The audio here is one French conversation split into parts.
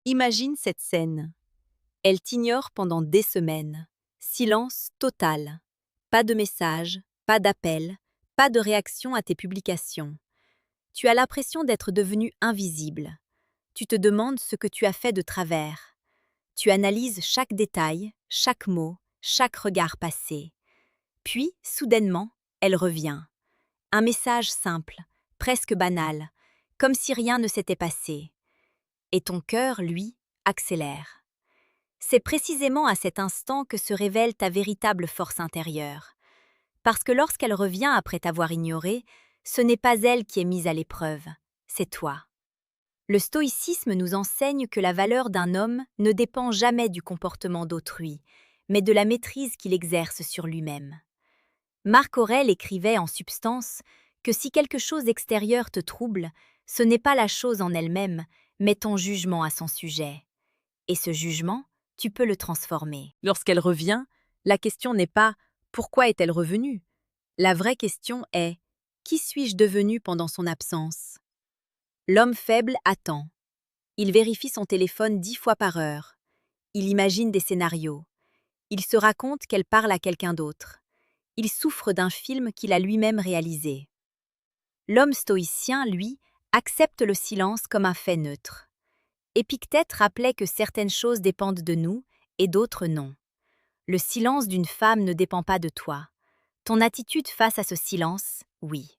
Imagine cette scène. Elle t'ignore pendant des semaines. Silence total. Pas de message, pas d'appel, pas de réaction à tes publications. Tu as l'impression d'être devenu invisible. Tu te demandes ce que tu as fait de travers. Tu analyses chaque détail, chaque mot, chaque regard passé. Puis, soudainement, elle revient. Un message simple, presque banal, comme si rien ne s'était passé. Et ton cœur, lui, accélère. C'est précisément à cet instant que se révèle ta véritable force intérieure. Parce que lorsqu'elle revient après t'avoir ignoré, ce n'est pas elle qui est mise à l'épreuve, c'est toi. Le stoïcisme nous enseigne que la valeur d'un homme ne dépend jamais du comportement d'autrui, mais de la maîtrise qu'il exerce sur lui-même. Marc Aurèle écrivait en substance que si quelque chose extérieur te trouble, ce n'est pas la chose en elle-même, mais ton jugement à son sujet. Et ce jugement, tu peux le transformer. Lorsqu'elle revient, la question n'est pas « pourquoi est-elle revenue ?» La vraie question est « qui suis-je devenu pendant son absence ?» L'homme faible attend. Il vérifie son téléphone 10 fois par heure. Il imagine des scénarios. Il se raconte qu'elle parle à quelqu'un d'autre. Il souffre d'un film qu'il a lui-même réalisé. L'homme stoïcien, lui, accepte le silence comme un fait neutre. Épictète rappelait que certaines choses dépendent de nous et d'autres non. Le silence d'une femme ne dépend pas de toi. Ton attitude face à ce silence, oui.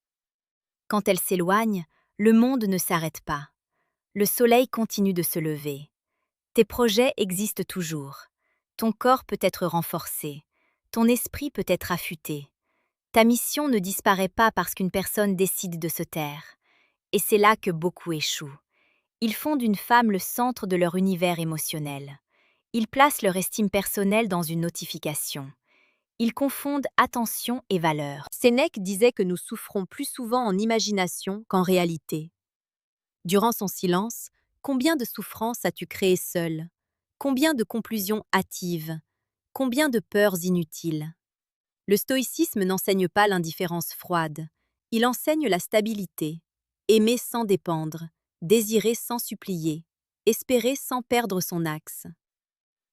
Quand elle s'éloigne, le monde ne s'arrête pas. Le soleil continue de se lever. Tes projets existent toujours. Ton corps peut être renforcé. Ton esprit peut être affûté. Ta mission ne disparaît pas parce qu'une personne décide de se taire. Et c'est là que beaucoup échouent. Ils font d'une femme le centre de leur univers émotionnel. Ils placent leur estime personnelle dans une notification. Ils confondent attention et valeur. Sénèque disait que nous souffrons plus souvent en imagination qu'en réalité. Durant son silence, combien de souffrances as-tu créées seul? Combien de conclusions hâtives? Combien de peurs inutiles? Le stoïcisme n'enseigne pas l'indifférence froide. Il enseigne la stabilité. Aimer sans dépendre, désirer sans supplier, espérer sans perdre son axe.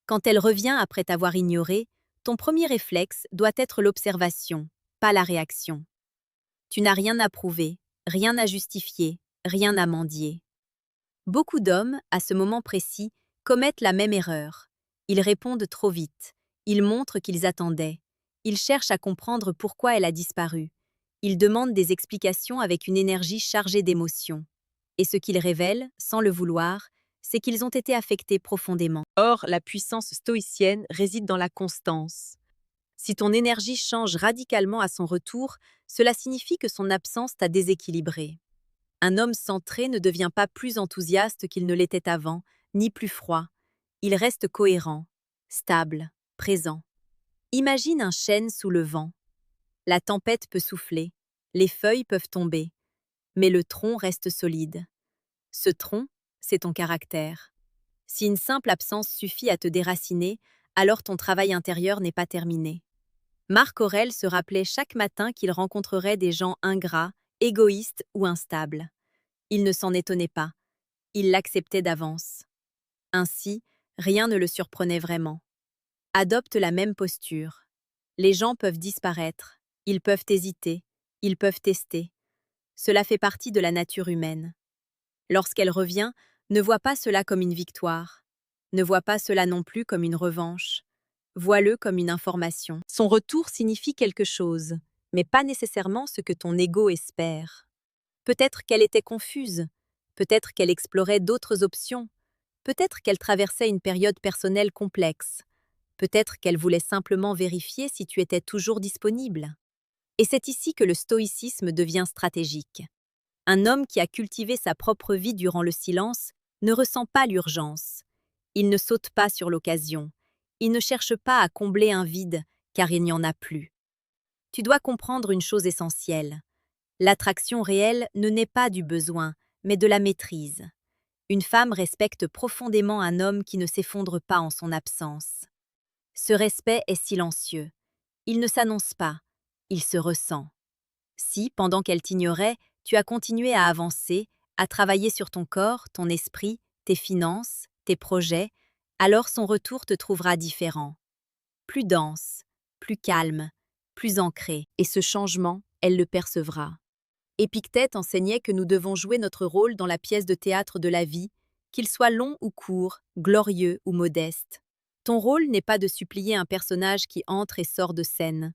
Quand elle revient après t'avoir ignoré, ton premier réflexe doit être l'observation, pas la réaction. Tu n'as rien à prouver, rien à justifier, rien à mendier. Beaucoup d'hommes, à ce moment précis, commettent la même erreur. Ils répondent trop vite. Ils montrent qu'ils attendaient. Ils cherchent à comprendre pourquoi elle a disparu. Ils demandent des explications avec une énergie chargée d'émotions. Et ce qu'ils révèlent, sans le vouloir, c'est qu'ils ont été affectés profondément. Or, la puissance stoïcienne réside dans la constance. Si ton énergie change radicalement à son retour, cela signifie que son absence t'a déséquilibré. Un homme centré ne devient pas plus enthousiaste qu'il ne l'était avant, ni plus froid. Il reste cohérent, stable, présent. Imagine un chêne sous le vent. La tempête peut souffler, les feuilles peuvent tomber, mais le tronc reste solide. Ce tronc, c'est ton caractère. Si une simple absence suffit à te déraciner, alors ton travail intérieur n'est pas terminé. Marc Aurèle se rappelait chaque matin qu'il rencontrerait des gens ingrats, égoïstes ou instables. Il ne s'en étonnait pas. Il l'acceptait d'avance. Ainsi, rien ne le surprenait vraiment. Adopte la même posture. Les gens peuvent disparaître, ils peuvent hésiter, ils peuvent tester. Cela fait partie de la nature humaine. Lorsqu'elle revient, ne vois pas cela comme une victoire. Ne vois pas cela non plus comme une revanche. Vois-le comme une information. Son retour signifie quelque chose, mais pas nécessairement ce que ton ego espère. Peut-être qu'elle était confuse, peut-être qu'elle explorait d'autres options, peut-être qu'elle traversait une période personnelle complexe, peut-être qu'elle voulait simplement vérifier si tu étais toujours disponible. Et c'est ici que le stoïcisme devient stratégique. Un homme qui a cultivé sa propre vie durant le silence ne ressent pas l'urgence. Il ne saute pas sur l'occasion. Il ne cherche pas à combler un vide, car il n'y en a plus. Tu dois comprendre une chose essentielle. L'attraction réelle ne naît pas du besoin, mais de la maîtrise. Une femme respecte profondément un homme qui ne s'effondre pas en son absence. Ce respect est silencieux. Il ne s'annonce pas, il se ressent. Si, pendant qu'elle t'ignorait, tu as continué à avancer, à travailler sur ton corps, ton esprit, tes finances, tes projets, alors son retour te trouvera différent. Plus dense, plus calme, plus ancré. Et ce changement, elle le percevra. Épictète enseignait que nous devons jouer notre rôle dans la pièce de théâtre de la vie, qu'il soit long ou court, glorieux ou modeste. Ton rôle n'est pas de supplier un personnage qui entre et sort de scène.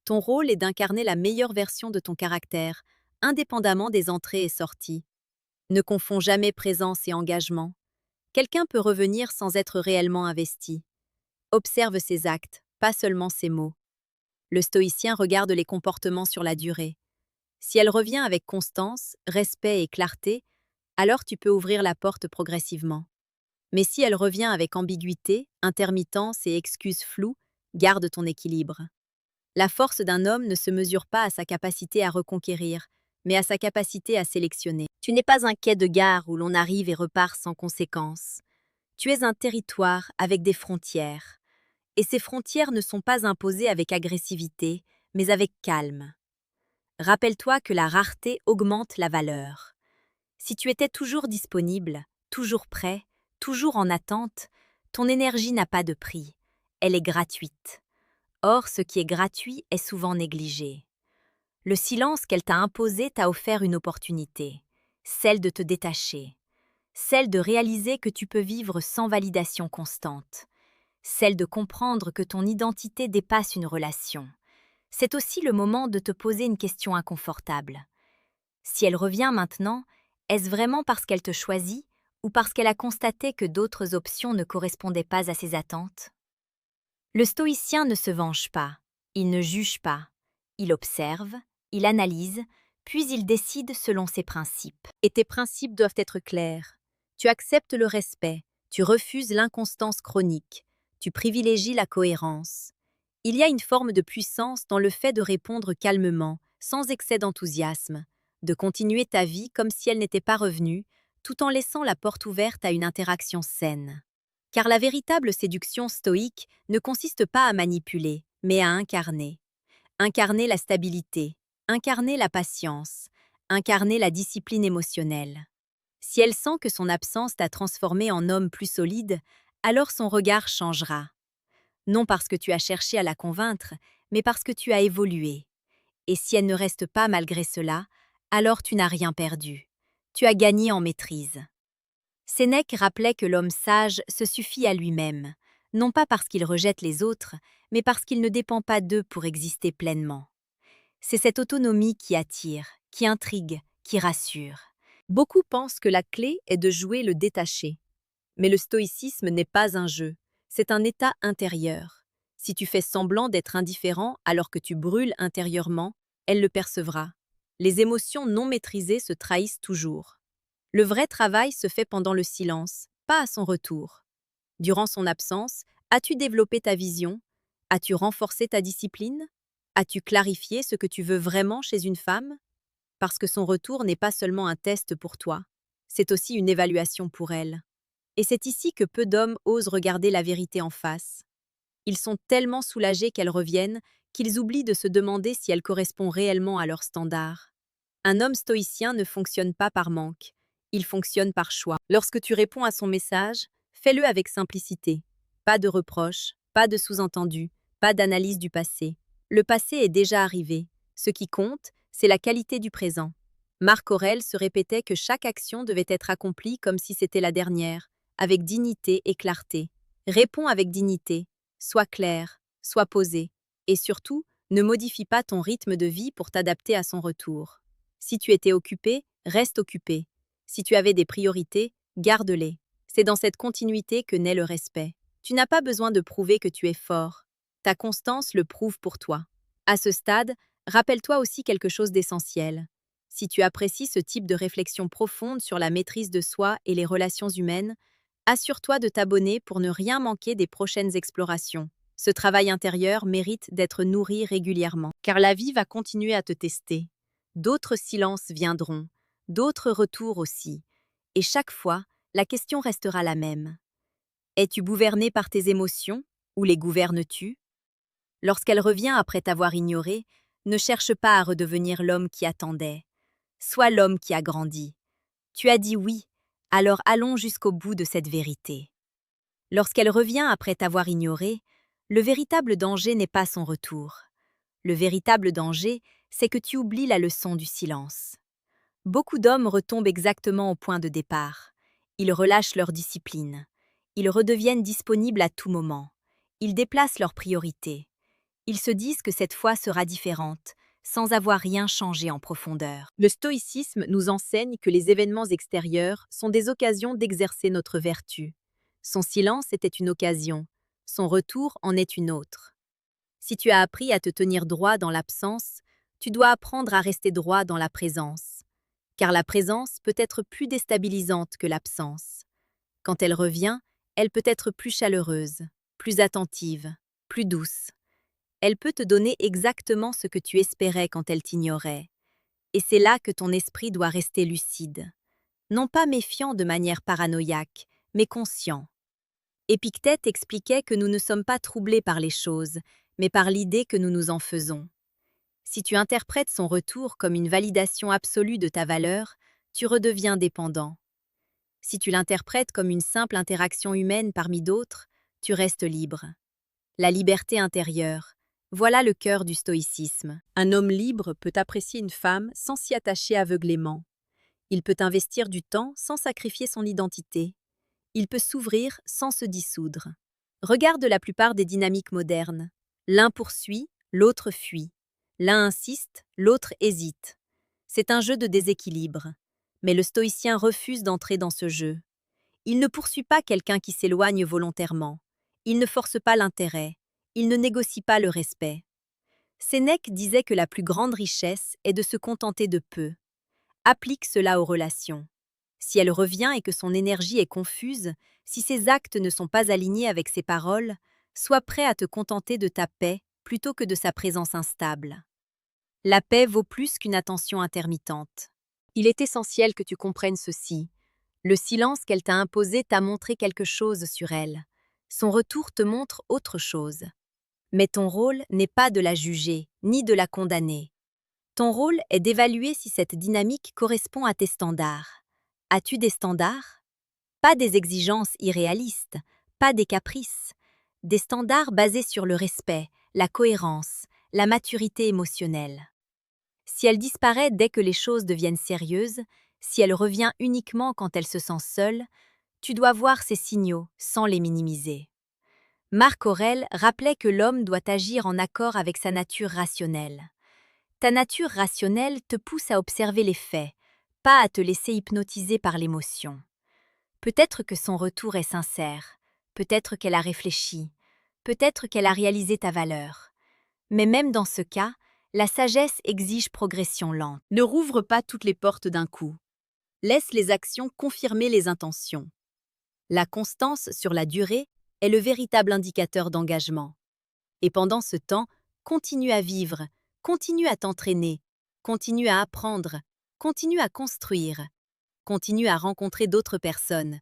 Ton rôle est d'incarner la meilleure version de ton caractère, indépendamment des entrées et sorties. Ne confonds jamais présence et engagement. Quelqu'un peut revenir sans être réellement investi. Observe ses actes, pas seulement ses mots. Le stoïcien regarde les comportements sur la durée. Si elle revient avec constance, respect et clarté, alors tu peux ouvrir la porte progressivement. Mais si elle revient avec ambiguïté, intermittence et excuses floues, garde ton équilibre. La force d'un homme ne se mesure pas à sa capacité à reconquérir, mais à sa capacité à sélectionner. Tu n'es pas un quai de gare où l'on arrive et repart sans conséquence. Tu es un territoire avec des frontières. Et ces frontières ne sont pas imposées avec agressivité, mais avec calme. Rappelle-toi que la rareté augmente la valeur. Si tu étais toujours disponible, toujours prêt, toujours en attente, ton énergie n'a pas de prix. Elle est gratuite. Or, ce qui est gratuit est souvent négligé. Le silence qu'elle t'a imposé t'a offert une opportunité, celle de te détacher, celle de réaliser que tu peux vivre sans validation constante, celle de comprendre que ton identité dépasse une relation. C'est aussi le moment de te poser une question inconfortable. Si elle revient maintenant, est-ce vraiment parce qu'elle te choisit ou parce qu'elle a constaté que d'autres options ne correspondaient pas à ses attentes? Le stoïcien ne se venge pas, il ne juge pas, il observe, il analyse, puis il décide selon ses principes. Et tes principes doivent être clairs. Tu acceptes le respect, tu refuses l'inconstance chronique, tu privilégies la cohérence. Il y a une forme de puissance dans le fait de répondre calmement, sans excès d'enthousiasme, de continuer ta vie comme si elle n'était pas revenue, tout en laissant la porte ouverte à une interaction saine. Car la véritable séduction stoïque ne consiste pas à manipuler, mais à incarner. Incarner la stabilité, incarner la patience, incarner la discipline émotionnelle. Si elle sent que son absence t'a transformé en homme plus solide, alors son regard changera. Non parce que tu as cherché à la convaincre, mais parce que tu as évolué. Et si elle ne reste pas malgré cela, alors tu n'as rien perdu. Tu as gagné en maîtrise. Sénèque rappelait que l'homme sage se suffit à lui-même, non pas parce qu'il rejette les autres, mais parce qu'il ne dépend pas d'eux pour exister pleinement. C'est cette autonomie qui attire, qui intrigue, qui rassure. Beaucoup pensent que la clé est de jouer le détaché. Mais le stoïcisme n'est pas un jeu, c'est un état intérieur. Si tu fais semblant d'être indifférent alors que tu brûles intérieurement, elle le percevra. Les émotions non maîtrisées se trahissent toujours. Le vrai travail se fait pendant le silence, pas à son retour. Durant son absence, as-tu développé ta vision? As-tu renforcé ta discipline? As-tu clarifié ce que tu veux vraiment chez une femme? Parce que son retour n'est pas seulement un test pour toi, c'est aussi une évaluation pour elle. Et c'est ici que peu d'hommes osent regarder la vérité en face. Ils sont tellement soulagés qu'elle revienne qu'ils oublient de se demander si elle correspond réellement à leurs standards. Un homme stoïcien ne fonctionne pas par manque, il fonctionne par choix. Lorsque tu réponds à son message, fais-le avec simplicité. Pas de reproches, pas de sous-entendus, pas d'analyse du passé. Le passé est déjà arrivé. Ce qui compte, c'est la qualité du présent. Marc Aurèle se répétait que chaque action devait être accomplie comme si c'était la dernière, avec dignité et clarté. Réponds avec dignité, sois clair, sois posé, et surtout, ne modifie pas ton rythme de vie pour t'adapter à son retour. Si tu étais occupé, reste occupé. Si tu avais des priorités, garde-les. C'est dans cette continuité que naît le respect. Tu n'as pas besoin de prouver que tu es fort. Ta constance le prouve pour toi. À ce stade, rappelle-toi aussi quelque chose d'essentiel. Si tu apprécies ce type de réflexion profonde sur la maîtrise de soi et les relations humaines, assure-toi de t'abonner pour ne rien manquer des prochaines explorations. Ce travail intérieur mérite d'être nourri régulièrement, car la vie va continuer à te tester. D'autres silences viendront, d'autres retours aussi, et chaque fois, la question restera la même. Es-tu gouverné par tes émotions ou les gouvernes-tu? Lorsqu'elle revient après t'avoir ignoré, ne cherche pas à redevenir l'homme qui attendait. Sois l'homme qui a grandi. Tu as dit oui, alors allons jusqu'au bout de cette vérité. Lorsqu'elle revient après t'avoir ignoré, le véritable danger n'est pas son retour. Le véritable danger, c'est que tu oublies la leçon du silence. Beaucoup d'hommes retombent exactement au point de départ. Ils relâchent leur discipline. Ils redeviennent disponibles à tout moment. Ils déplacent leurs priorités. Ils se disent que cette fois sera différente, sans avoir rien changé en profondeur. Le stoïcisme nous enseigne que les événements extérieurs sont des occasions d'exercer notre vertu. Son silence était une occasion, son retour en est une autre. Si tu as appris à te tenir droit dans l'absence, tu dois apprendre à rester droit dans la présence. Car la présence peut être plus déstabilisante que l'absence. Quand elle revient, elle peut être plus chaleureuse, plus attentive, plus douce. Elle peut te donner exactement ce que tu espérais quand elle t'ignorait. Et c'est là que ton esprit doit rester lucide. Non pas méfiant de manière paranoïaque, mais conscient. Épictète expliquait que nous ne sommes pas troublés par les choses, mais par l'idée que nous nous en faisons. Si tu interprètes son retour comme une validation absolue de ta valeur, tu redeviens dépendant. Si tu l'interprètes comme une simple interaction humaine parmi d'autres, tu restes libre. La liberté intérieure, voilà le cœur du stoïcisme. Un homme libre peut apprécier une femme sans s'y attacher aveuglément. Il peut investir du temps sans sacrifier son identité. Il peut s'ouvrir sans se dissoudre. Regarde la plupart des dynamiques modernes. L'un poursuit, l'autre fuit. L'un insiste, l'autre hésite. C'est un jeu de déséquilibre. Mais le stoïcien refuse d'entrer dans ce jeu. Il ne poursuit pas quelqu'un qui s'éloigne volontairement. Il ne force pas l'intérêt. Il ne négocie pas le respect. Sénèque disait que la plus grande richesse est de se contenter de peu. Applique cela aux relations. Si elle revient et que son énergie est confuse, si ses actes ne sont pas alignés avec ses paroles, sois prêt à te contenter de ta paix plutôt que de sa présence instable. La paix vaut plus qu'une attention intermittente. Il est essentiel que tu comprennes ceci. Le silence qu'elle t'a imposé t'a montré quelque chose sur elle. Son retour te montre autre chose. Mais ton rôle n'est pas de la juger, ni de la condamner. Ton rôle est d'évaluer si cette dynamique correspond à tes standards. As-tu des standards? Pas des exigences irréalistes, pas des caprices. Des standards basés sur le respect, la cohérence, la maturité émotionnelle. Si elle disparaît dès que les choses deviennent sérieuses, si elle revient uniquement quand elle se sent seule, tu dois voir ces signaux sans les minimiser. Marc Aurèle rappelait que l'homme doit agir en accord avec sa nature rationnelle. Ta nature rationnelle te pousse à observer les faits, pas à te laisser hypnotiser par l'émotion. Peut-être que son retour est sincère, peut-être qu'elle a réfléchi, peut-être qu'elle a réalisé ta valeur. Mais même dans ce cas, la sagesse exige progression lente. Ne rouvre pas toutes les portes d'un coup. Laisse les actions confirmer les intentions. La constance sur la durée est le véritable indicateur d'engagement. Et pendant ce temps, continue à vivre, continue à t'entraîner, continue à apprendre, continue à construire, continue à rencontrer d'autres personnes.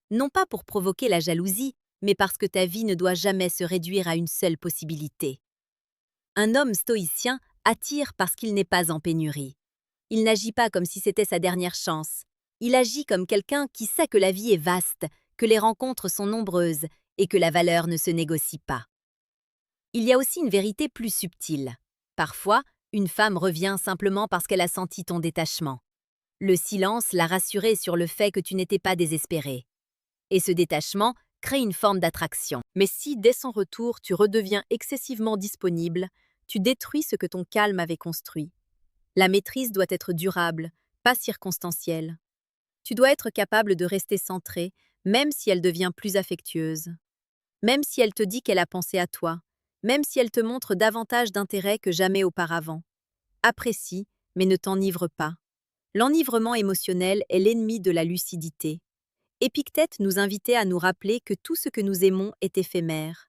Non pas pour provoquer la jalousie, mais parce que ta vie ne doit jamais se réduire à une seule possibilité. Un homme stoïcien attire parce qu'il n'est pas en pénurie. Il n'agit pas comme si c'était sa dernière chance. Il agit comme quelqu'un qui sait que la vie est vaste, que les rencontres sont nombreuses et que la valeur ne se négocie pas. Il y a aussi une vérité plus subtile. Parfois, une femme revient simplement parce qu'elle a senti ton détachement. Le silence l'a rassurée sur le fait que tu n'étais pas désespéré. Et ce détachement crée une forme d'attraction. Mais si, dès son retour, tu redeviens excessivement disponible, tu détruis ce que ton calme avait construit. La maîtrise doit être durable, pas circonstancielle. Tu dois être capable de rester centré, même si elle devient plus affectueuse. Même si elle te dit qu'elle a pensé à toi. Même si elle te montre davantage d'intérêt que jamais auparavant. Apprécie, mais ne t'enivre pas. L'enivrement émotionnel est l'ennemi de la lucidité. Épictète nous invitait à nous rappeler que tout ce que nous aimons est éphémère.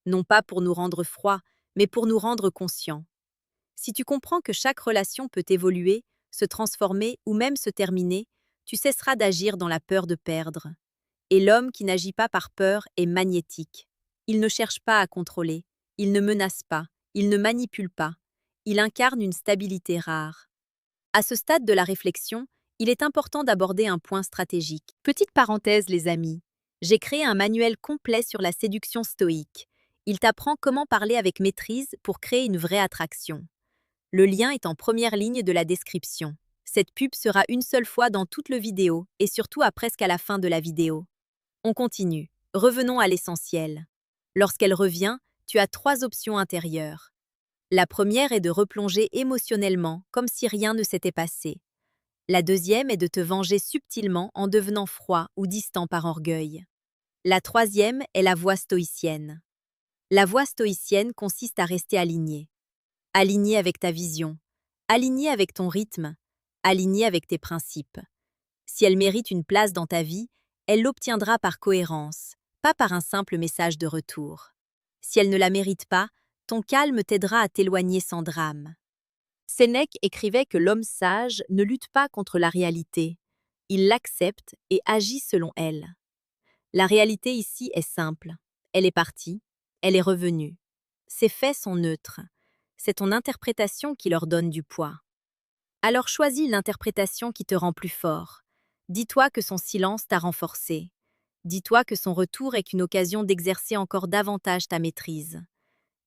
Non pas pour nous rendre froids, mais pour nous rendre conscients. Si tu comprends que chaque relation peut évoluer, se transformer ou même se terminer, tu cesseras d'agir dans la peur de perdre. Et l'homme qui n'agit pas par peur est magnétique. Il ne cherche pas à contrôler, il ne menace pas, il ne manipule pas. Il incarne une stabilité rare. À ce stade de la réflexion, il est important d'aborder un point stratégique. Petite parenthèse, les amis. J'ai créé un manuel complet sur la séduction stoïque. Il t'apprend comment parler avec maîtrise pour créer une vraie attraction. Le lien est en première ligne de la description. Cette pub sera une seule fois dans toute le vidéo et surtout à presque à la fin de la vidéo. On continue. Revenons à l'essentiel. Lorsqu'elle revient, tu as 3 options intérieures. La première est de replonger émotionnellement, comme si rien ne s'était passé. La deuxième est de te venger subtilement en devenant froid ou distant par orgueil. La troisième est la voie stoïcienne. La voie stoïcienne consiste à rester aligné. Aligné avec ta vision, aligné avec ton rythme, aligné avec tes principes. Si elle mérite une place dans ta vie, elle l'obtiendra par cohérence, pas par un simple message de retour. Si elle ne la mérite pas, ton calme t'aidera à t'éloigner sans drame. Sénèque écrivait que l'homme sage ne lutte pas contre la réalité. Il l'accepte et agit selon elle. La réalité ici est simple. Elle est partie, elle est revenue. Ses faits sont neutres. C'est ton interprétation qui leur donne du poids. Alors choisis l'interprétation qui te rend plus fort. Dis-toi que son silence t'a renforcé. Dis-toi que son retour est qu'une occasion d'exercer encore davantage ta maîtrise.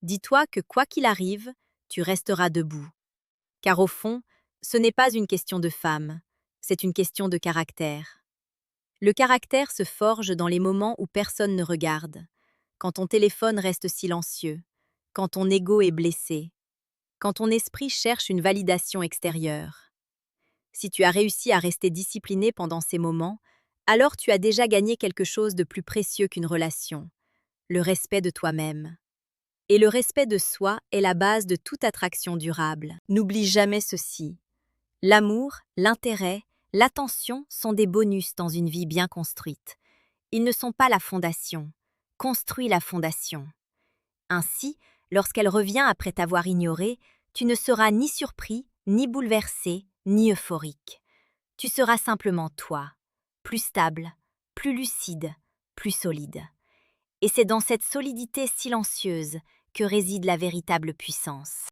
Dis-toi que quoi qu'il arrive, tu resteras debout. Car au fond, ce n'est pas une question de femme, c'est une question de caractère. Le caractère se forge dans les moments où personne ne regarde, quand ton téléphone reste silencieux, quand ton ego est blessé, quand ton esprit cherche une validation extérieure. Si tu as réussi à rester discipliné pendant ces moments, alors tu as déjà gagné quelque chose de plus précieux qu'une relation, le respect de toi-même. Et le respect de soi est la base de toute attraction durable. N'oublie jamais ceci. L'amour, l'intérêt, l'attention sont des bonus dans une vie bien construite. Ils ne sont pas la fondation. Construis la fondation. Ainsi, lorsqu'elle revient après t'avoir ignoré, tu ne seras ni surpris, ni bouleversé, ni euphorique. Tu seras simplement toi, plus stable, plus lucide, plus solide. Et c'est dans cette solidité silencieuse que réside la véritable puissance.